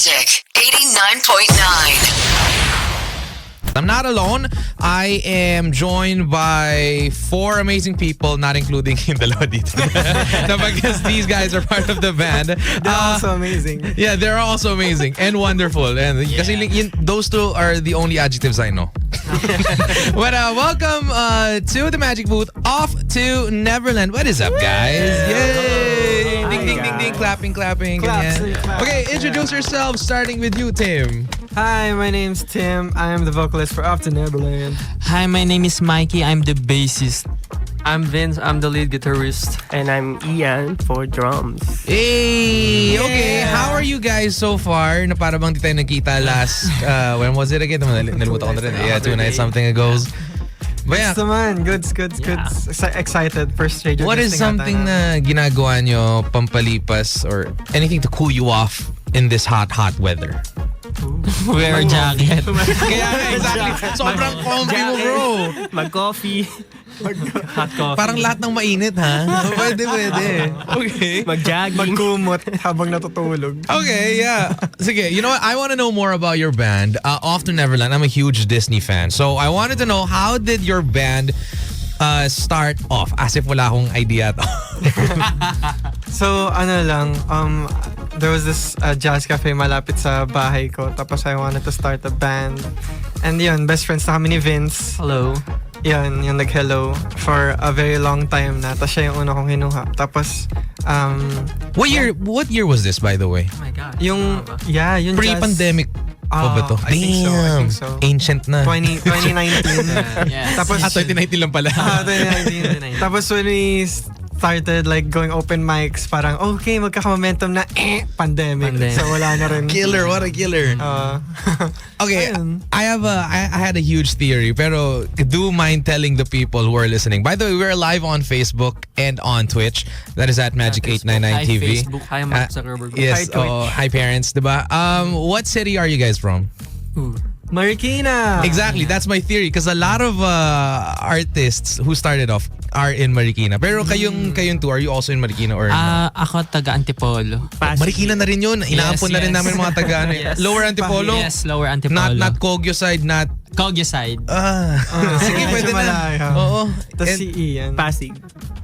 Magic 89.9. I'm not alone. I am joined by four amazing people, not including yung dalawa dito. No, because these guys are part of the band. They're also amazing. Yeah, they're also amazing and wonderful. And kasi those two are the only adjectives I know. But welcome to the Magic Booth, off to Neverland. What is up, guys? Yay! Ding, ding, ding, ding. Clapping, clapping. Claps, ganyan. claps. Okay, introduce yourself, starting with you, Tim. Hi, my name's Tim. I am the vocalist for Off to Neverland. Hi, my name is Mikey. I'm the bassist. I'm Vince, I'm the lead guitarist. And I'm Ian for drums. Hey! Okay, how are you guys so far? Na para bang di tayo nagkita last, when was it again? Nalimutan ko na rin. Yeah, 2 nights something ago. But yeah, Goods. Excited for Stranger what is something na ginagawa nyo pampalipas or anything to cool you off in this hot weather? Wear a jacket. Kaya exactly. Sobrang comfy mo, bro. Mag-coffee. Hot coffee. Parang lahat ng mainit, ha? Pwede. Okay. Mag-jogging. Magkumot habang natutulog. Okay, yeah. Sige, you know what? I want to know more about your band. Off to Neverland. I'm a huge Disney fan. So I wanted to know, how did your band start off? As if wala akong idea to. So, there was this jazz cafe malapit sa bahay ko. Tapos I wanted to start a band. And yun, best friends na kami ni Vince. Hello. Yun, yung hello for a very long time na. Tapos siya yung una kong kinuha. Tapos, What year was this, by the way? Oh my God. yung jazz. Pre-pandemic pa ba to? I think so. Ancient na. 2019. Yes. Tapos, 2019 lang pala. 2019. Tapos when we started going open mics, parang okay, magkaka-momentum na pandemic. So wala na rin. Killer, what a killer. Okay, Ayun. I had a huge theory, pero do mind telling the people who are listening. By the way, we're live on Facebook and on Twitch. That is at Magic899 Hi, TV. Facebook. Hi, Mark Zuckerberg. Yes, Hi, Twitch. hi parents, diba? What city are you guys from? Marikina. Exactly, that's my theory because a lot of artists who started off are in Marikina. Pero kayong two, are you also in Marikina or Ako taga Antipolo. Marikina na rin yun. Inaapon na rin yes. namin mga taga Yes. Lower Antipolo. Yes, Lower Antipolo. Not Kogyo side, not Kogyo side. sige, medyo pwede na. malayo. Oo. Tapos And si Ian. Pasig.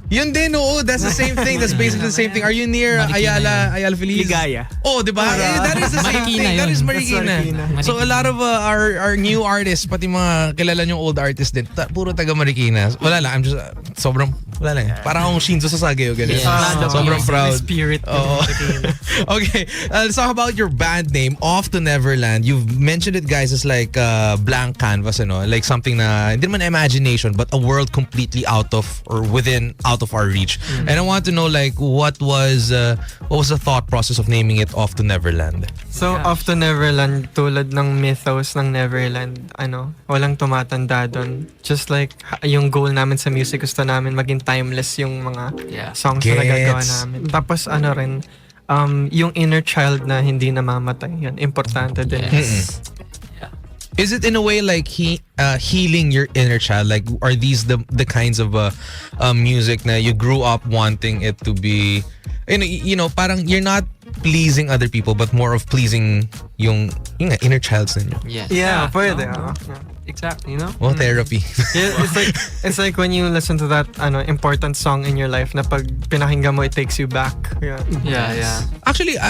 yun din, oo. That's the same thing. That's basically the same thing. Are you near Marikina Ayala Feliz? Ligaya. Oh, di ba? That is the same Marikina thing. That yun. is That's Marikina. Marikina. So a lot of our new artists, pati mga kilala yung old artists din, puro taga Marikina. Wala lang. I'm just, sobrang, wala lang. Parang akong Shinzo Sasage o ganun. Yes. Sobrang May proud. spirit. Oo. Okay, let's talk about your band name, Off to Neverland. You've mentioned it, guys, as like blank canvas, like something na hindi naman imagination, but a world completely out of our reach. And I want to know, like, what was the thought process of naming it Off to Neverland? So, Off to Neverland, tulad ng mythos ng Neverland, walang tumatanda doon. Just like, yung goal namin sa music, gusto namin maging timeless yung mga songs na nagagawa Gets. namin. Tapos, rin, yung inner child na hindi namamatay, yun, importante din. Yes. Is it in a way like healing your inner child? Like, are these the kinds of music na you grew up wanting it to be, parang you're not pleasing other people but more of pleasing yung inner child ninyo? Yes. Yeah, pwede. Exactly, Well, therapy. Yeah, it's like when you listen to that important song in your life na pag pinakinggan mo, it takes you back. Yeah. Yeah. Actually,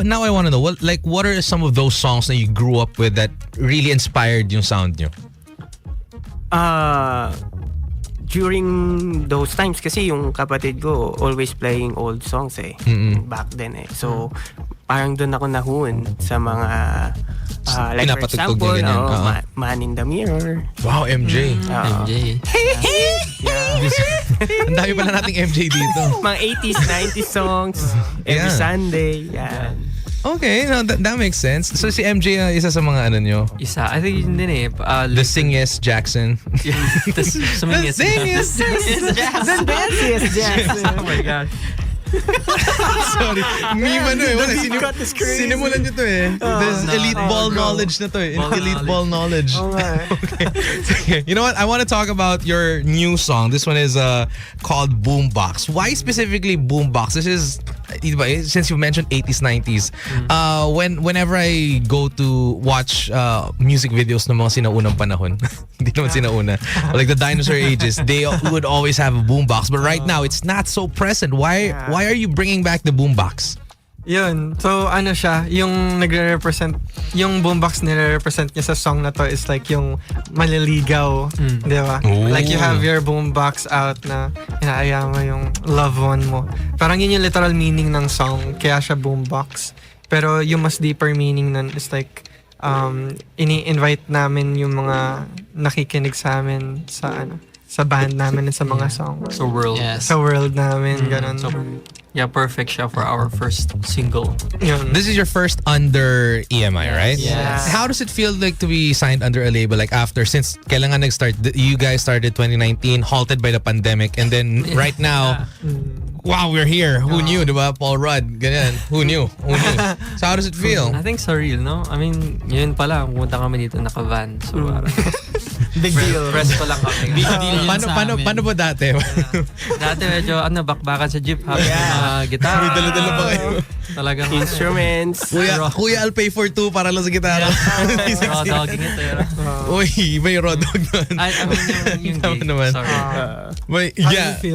now I want to know, what are some of those songs that you grew up with that really inspired yung sound nyo? During those times kasi yung kapatid ko always playing old songs back then so parang doon ako nahuon sa mga like for Pinapatugtog example niya ganyan. Man in the Mirror. Wow, MJ. MJ. Ang dami pala nating MJ dito. Mga 80s 90s songs every Yeah. Sunday yan. Okay, no, that makes sense. So si MJ isa sa mga nyo? Isa. I think yun din eh. The Sing Yes Jackson. The The Sing Yes Jackson. Oh my God. Sorry. Meme wala. Sinimulan nyo to There's elite ball knowledge na to Elite ball knowledge. Okay. You know what? I want to talk about your new song. This one is called Boombox. Why specifically Boombox? This is since you mentioned 80s, 90s, whenever I go to watch music videos ng mga sinaunang panahon, hindi naman sinauna, like the dinosaur ages, they would always have a boombox. But right now, it's not so present. Why are you bringing back the boombox? Yun. So, ano siya, yung nagre-represent, yung boombox nire-represent niya sa song na to is like yung maliligaw. Di ba? Ooh. Like you have your boombox out na inaaya mo yung loved one mo. Parang yun yung literal meaning ng song, kaya siya boombox. Pero yung mas deeper meaning nun is like, ini-invite namin yung mga nakikinig sa amin sa sa band namin at sa mga songs. So world. Yes. Sa world namin, ganun. So, yeah, perfect siya for our first single. Yun. This is your first under EMI, right? Yes. How does it feel like to be signed under a label like after, since kailan nga nag-start, you guys started 2019, halted by the pandemic, and then right now, wow, we're here. Who knew, diba? Paul Rudd, ganyan. Who knew? So how does it feel? I think surreal, no? I mean, yun pala, pumunta kami dito naka-van. So, parang Big deal. press ko lang kami. Big deal yun sa amin. Paano ba dati? Dati medyo, bakbakan sa jeep, happy guitar. May dala-dala pa kayo. Talagang Instruments. Kuya, I'll pay for two para lang sa gitara. raw dogging ito. Uy, may raw dog doon. I mean, yung Tama gig. naman. Sorry.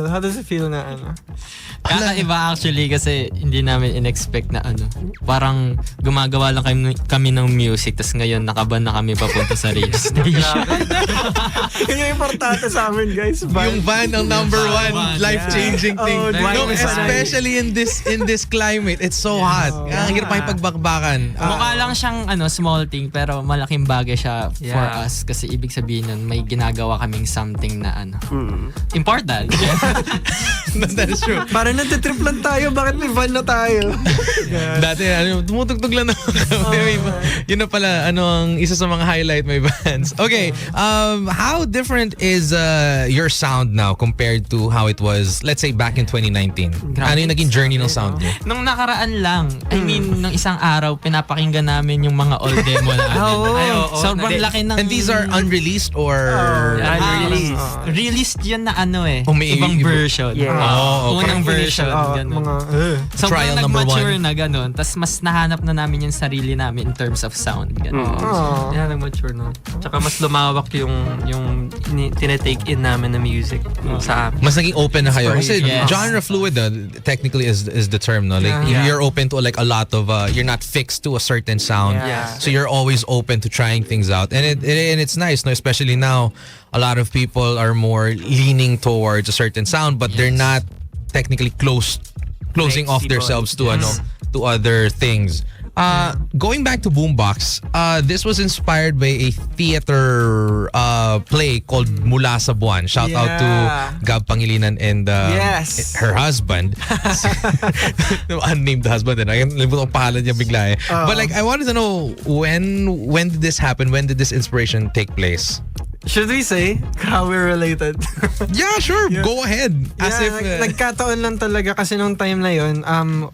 How does it feel na Kakaiba actually kasi hindi namin in-expect na parang gumagawa lang kami ng music tas ngayon nakaban na kami papunta sa radio station. Yun yung importante sa amin, guys. Yung van ang number one life-changing thing. Oh, No, van. especially in this climate. It's so hot. Ang hirap pa yung pagbakbakan. Mukha lang siyang small thing pero malaking bagay siya for us kasi ibig sabihin nun may ginagawa kaming something na important. That is true. Parang natitrip lang tayo, bakit may van na tayo? Dati, tumutugtog lang naman kami. Yun na pala, ang isa sa mga highlight may bands. Okay, how different is your sound now compared to how it was, let's say, back in 2019? Ano yung naging journey ng sound niyo? Nung nakaraan lang, I mean, nung isang araw, pinapakinggan namin yung mga old demo namin. Sobrang laki ng... And these are unreleased or... Unreleased. Released yun na Ibang ibang version. Yeah. Oh, okay. Unang version. Ganun. Trial Sobrang number nag-mature one. na ganun. Tapos mas nahanap na namin yung sarili namin in terms of sound. Ganun. Yeah, nag-mature, no? Tsaka mas lumawak yung tinetake in namin na music sa amin. Mas naging open na kayo. Kasi Yes. genre fluid technically is the term, no? Like you're open to like a lot of you're not fixed to a certain sound. Yeah. So you're always open to trying things out. And it's nice, no? Especially now a lot of people are more leaning towards a certain sound but they're not technically closing off themselves to to other things. Going back to Boombox, this was inspired by a theater play called Mula sa Buwan. Shout out to Gab Pangilinan and Yes. her husband. Unnamed husband. I nalimutan ang pangalan niya bigla eh. But like, I wanted to know when did this happen? When did this inspiration take place? Should we say how we're related? Yeah, sure. Go ahead. As if nagkataon lang talaga kasi nung time na yun,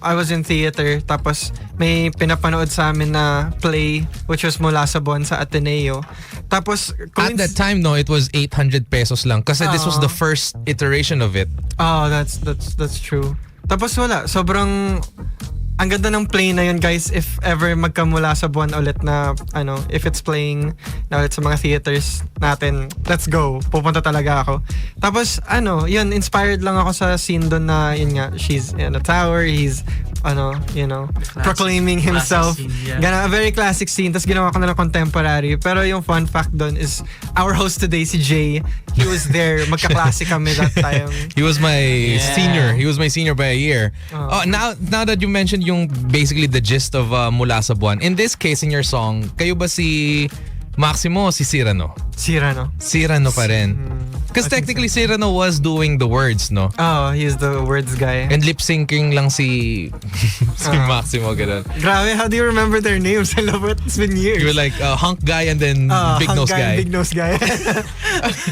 I was in theater tapos may pinapanood sa amin na play which was Mula sa Buwan sa Ateneo. Tapos at that time, no, it was 800 pesos lang kasi this was the first iteration of it. Oh, that's true. Tapos wala, sobrang ang ganda ng play na yun, guys. If ever magkamula sa buwan ulit na if it's playing na ulit sa mga theaters natin, let's go. Pupunta talaga ako. Tapos yun, inspired lang ako sa scene doon na yun nga, she's in a tower, he's proclaiming himself. Scene, yeah. Gana, a very classic scene. Tapos ginawa ko na ng contemporary. Pero yung fun fact doon is our host today, si Jay, he was there. Magkaklase kami that time. He was my senior. He was my senior by a year. Now that you mentioned yung basically the gist of Mula sa Buwan. In this case, in your song, kayo ba si Maximo o si Cyrano? Cyrano. Cyrano pa rin. Because technically, Cyrano was doing the words, no? Oh, he's the words guy. And lip-syncing lang si Maximo, ganun. Grabe, how do you remember their names? I love it. It's been years. You were like hunk guy and then big hunk nose guy. Big nose guy.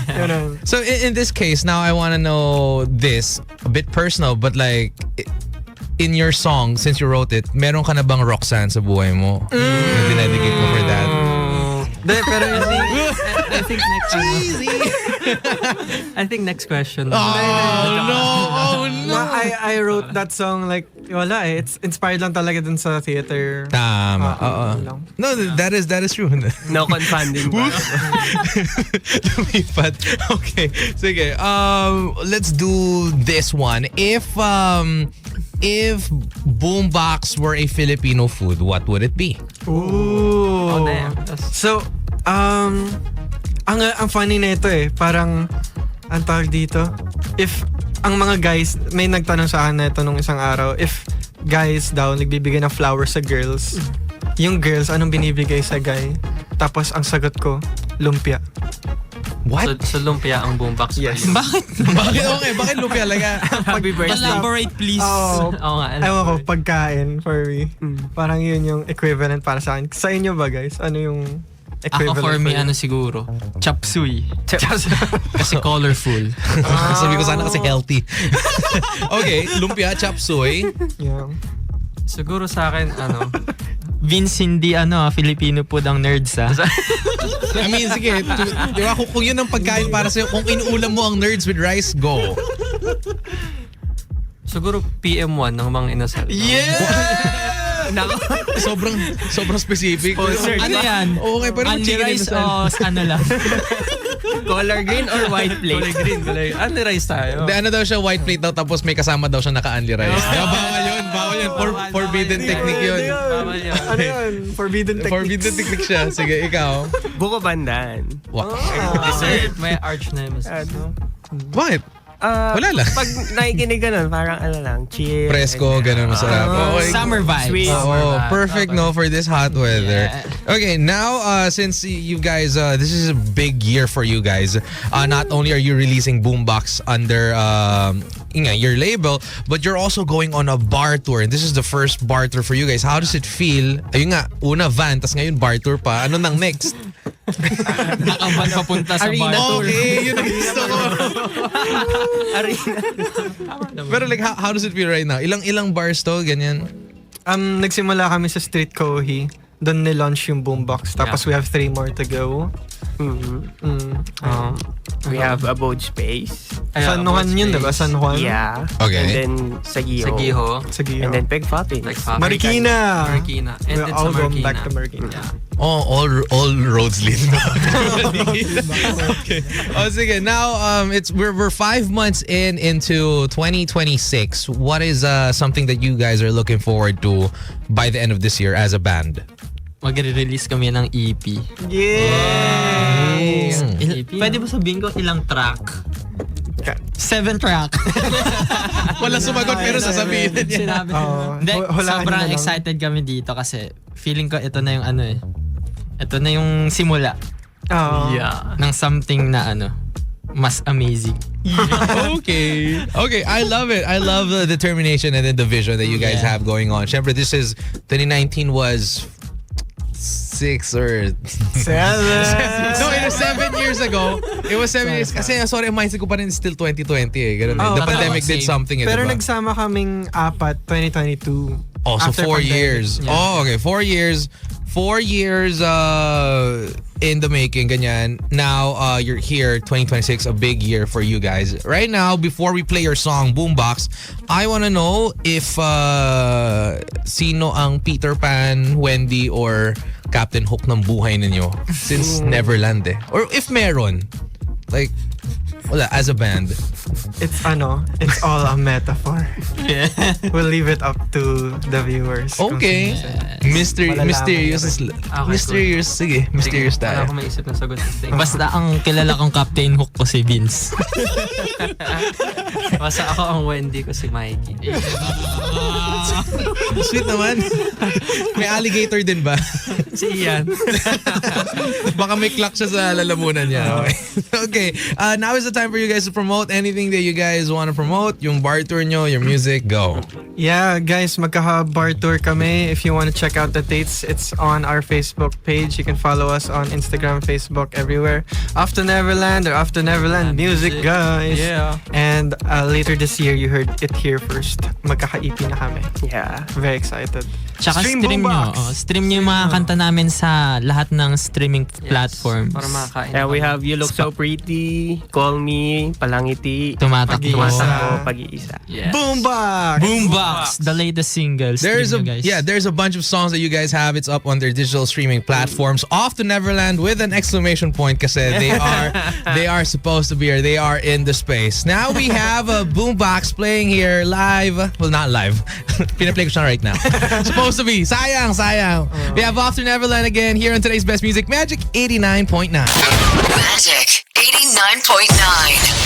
Ganun. So in this case, now I want to know this, a bit personal, but like, in your song, since you wrote it, meron ka na bang Roxanne sa buhay mo? Na dinedicate mo for that? Pero I think next I think next question. Oh no! Oh no! I wrote that song like, wala eh. It's inspired lang talaga dun sa theater. Tama. Oo. Lang. No, that is true. No confounding ba? Lumipat. Okay. Sige. Let's do this one. If boombox were a Filipino food, what would it be? Ooh. Oh, damn. So, ang funny na ito eh. Parang, ang tawag dito, if ang mga guys, may nagtanong sa akin na ito nung isang araw, if guys daw nagbibigay ng flowers sa girls, yung girls, anong binibigay sa guy? Tapos ang sagot ko, lumpia. What? So lumpia ang boombox. Yes. Bakit? Bakit? Okay, bakit lumpia laga? Happy birthday. Elaborate please. Oo. Oo nga. Ewan ko, pagkain for me. Parang yun yung equivalent para sa akin. Sa inyo ba guys? Ano yung equivalent? Ako for me, you? ano siguro? Chop suey. Kasi colorful. Sabi ko sana kasi healthy. Okay, lumpia, chop suey. Yeah. Siguro sa akin, Vince, hindi Filipino food ang nerds I mean, sige, di ba, kung yun ang pagkain para sa'yo, kung inuulam mo ang nerds with rice, go. siguro PM1 ng mga inasal. Sobrang specific. Ano yan? Okay, pero Only chicken rice inasal. o ano lang? Color green or white Kulay plate? green, kulay. Ano rice tayo? Hindi, ano daw siya, white plate daw, tapos may kasama daw siya naka-only rice. Diba, bawal yun. Forbidden technique yun. Bawal yun. Ano yun? Forbidden technique. Forbidden technique siya. Sige, ikaw. Buko bandan. Wow. Dessert, may arch nemesis. Bakit? Wala lang. Pag nakikinig ka nun, parang lang, chill. Presko, ganun, masarap. Okay. Summer vibes. Sweet. Oh, perfect no for this hot weather. Yeah. Okay, now since you guys, this is a big year for you guys. Not only are you releasing Boombox under your label, but you're also going on a bar tour. And this is the first bar tour for you guys. How does it feel? Ayun nga, una van, tas ngayon bar tour pa. Ano nang next? Nakaban papunta sa Arena bar. tour. Okay, yun ang gusto ko. Arena. Pero like, how does it feel right now? Ilang bars to? Ganyan? Nagsimula kami sa Street Kohi. Doon nilaunch yung Boombox. Tapos we have 3 more to go. We have Abode Space. San Juan yun, diba? San Juan? Yeah. Okay. And then Sagiho. Sagiho. Sige. And then Peg Poppins. Like Poppins. Marikina. Marikina. And We're then all sa going Marikina. back to Marikina. Yeah. Oh, all roads lead. Okay. Oh, sige. Now, we're 5 months into 2026. What is something that you guys are looking forward to by the end of this year as a band? Magre-release kami ng EP. Yeah! Pwede ba sabihin ko ilang track? 7 track. Wala sumagot pero sasabihin niya. Sinabi. Oo. Hindi, Hulaan sobrang nyo na lang. excited kami dito kasi feeling ko ito na yung ito na yung simula Oh. Yeah. ng something na mas amazing. Okay. Okay, I love it. I love the determination and then the vision that you guys Yeah. have going on. Syempre, this is 2019 was 6 or 7. no, it was 7 years ago. It was 7 years. Kasi sorry, mindset ko pa rin still 2020 eh. Ganun eh. Oh, The pandemic did same. something eh, Pero diba? nagsama kaming 2022. Oh, so After 4 pandemic. years. Yeah. Oh, okay. 4 years. 4 years in the making, ganyan. Now, you're here, 2026, a big year for you guys. Right now, before we play your song, Boombox, I want to know if sino ang Peter Pan, Wendy, or Captain Hook ng buhay ninyo since Neverland eh. Or if meron. Like, wala, as a band. It's all a metaphor. We'll leave it up to the viewers. kung Okay. sino- Malalaman Mysterious nyo is... Okay, Mysterious, sige. Mysterious Wala tayo. akong maisip na sagot. Basta ang kilala kong Captain Hook ko si Vince. Basta ako ang Wendy ko si Mikey. Sweet naman. May alligator din ba? Si Ian. Baka may clock siya sa lalamunan niya. Okay. Now is the time for you guys to promote anything that you guys want to promote. Yung bar tour nyo, your music, go. Yeah, guys, magkaka-bar tour kami. If you want to check out the dates, it's on our Facebook page. You can follow us on Instagram, Facebook, everywhere. Off to Neverland or Off to Neverland Music, guys. Yeah. And later this year, you heard it here first. Magkaka-EP na kami. Yeah. Very excited. Tsaka Stream stream nyo. Boombox. Stream nyo yung mga kanta namin sa lahat ng streaming platforms. Para makakain. Yeah, we have You Look So Pretty, Call Me, Palangiti, Tumatakbo. Tumatakbo, Pag-iisa. Yes. Boombox! Boombox, the latest single. There's Stream nyo, guys. there's a bunch of songs that you guys have. It's up on their digital streaming platforms. Off to Neverland with an exclamation point kasi they are supposed to be here. They are in the space. Now we have a Boombox playing here live. Well, not live. Pinaplay ko siya right now. Supposed to be. Sayang. We have Off to Neverland again here on today's Best Music Magic 89.9. Magic 89.9.